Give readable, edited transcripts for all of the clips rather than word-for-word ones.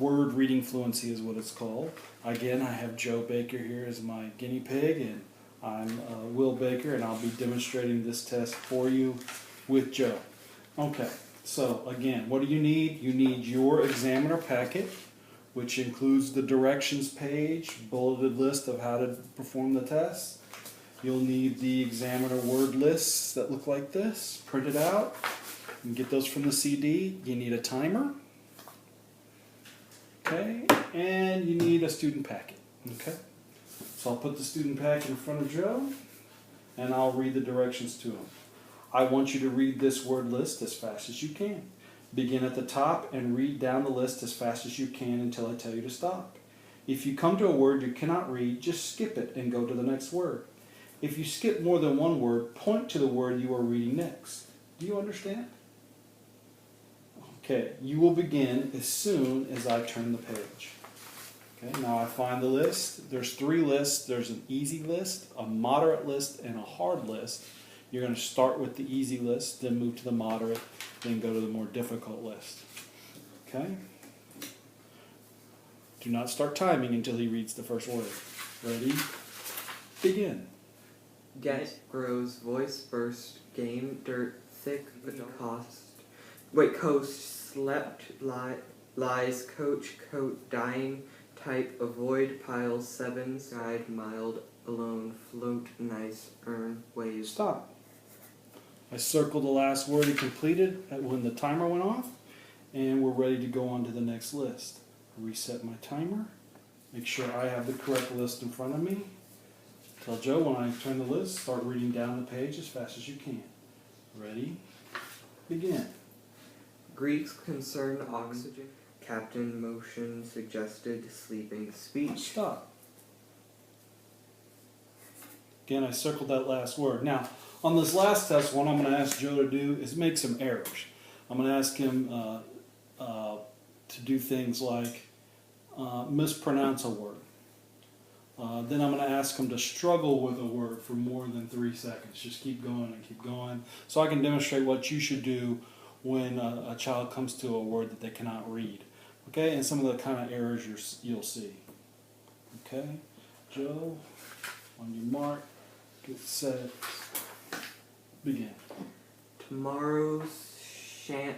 word reading fluency is what it's called. Again, I have Joe Baker here as my guinea pig, and I'm Will Baker, and I'll be demonstrating this test for you with Joe. Okay, so again, what do you need? You need your examiner packet, which includes the directions page, bulleted list of how to perform the test. You'll need the examiner word lists that look like this, printed out. You can get those from the CD. You need a timer. Okay, and you need a student packet. Okay, so I'll put the student packet in front of Joe, and I'll read the directions to him. I want you to read this word list as fast as you can. Begin at the top and read down the list as fast as you can until I tell you to stop. If you come to a word you cannot read, just skip it and go to the next word. If you skip more than one word, point to the word you are reading next. Do you understand? Okay, you will begin as soon as I turn the page. Okay, now I find the list. There's 3 lists. There's an easy list, a moderate list, and a hard list. You're going to start with the easy list, then move to the moderate, then go to the more difficult list. Okay? Do not start timing until he reads the first word. Ready? Begin. Get, grows, voice, burst, game, dirt, thick, coast, slept, lies, coach, coat, dying, type, avoid, pile, sevens, guide, mild, alone, float, nice, earn, waves. Stop. I circled the last word he completed when the timer went off, and we're ready to go on to the next list. Reset my timer. Make sure I have the correct list in front of me. Tell Joe when I turn the list, start reading down the page as fast as you can. Ready? Begin. Greeks concern oxygen. Captain motion suggested sleeping speech. Stop. Again, I circled that last word. Now, on this last test, what I'm going to ask Joe to do is make some errors. I'm going to ask him to do things like mispronounce a word. Then I'm going to ask him to struggle with a word for more than 3 seconds. Just keep going and keep going. So I can demonstrate what you should do when a child comes to a word that they cannot read. Okay, and some of the kind of errors you'll see. Okay, Joe, on your mark, get set, begin. Tomorrow's shan't,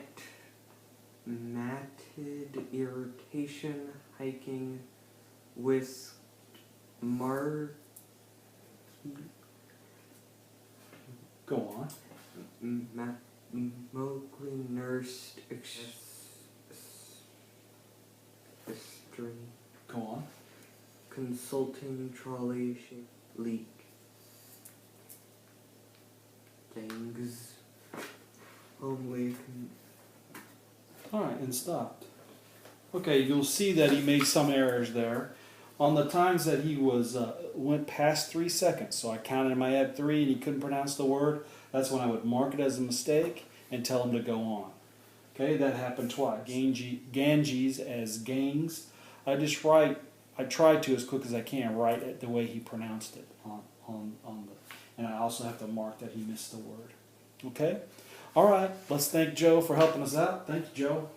matted, irritation, hiking, whisked, Go on. Mowgli nursed, string, Go on. consulting, trolley, leak, things, homely. Alright, and stopped. Okay, you'll see that he made some errors there. On the times that he went past 3 seconds, so I counted in my head 3 and he couldn't pronounce the word, that's when I would mark it as a mistake and tell him to go on. Okay, that happened twice. Ganges as gangs. I try to, as quick as I can, write it the way he pronounced it and I also have to mark that he missed the word. Okay? Alright, let's thank Joe for helping us out. Thank you, Joe.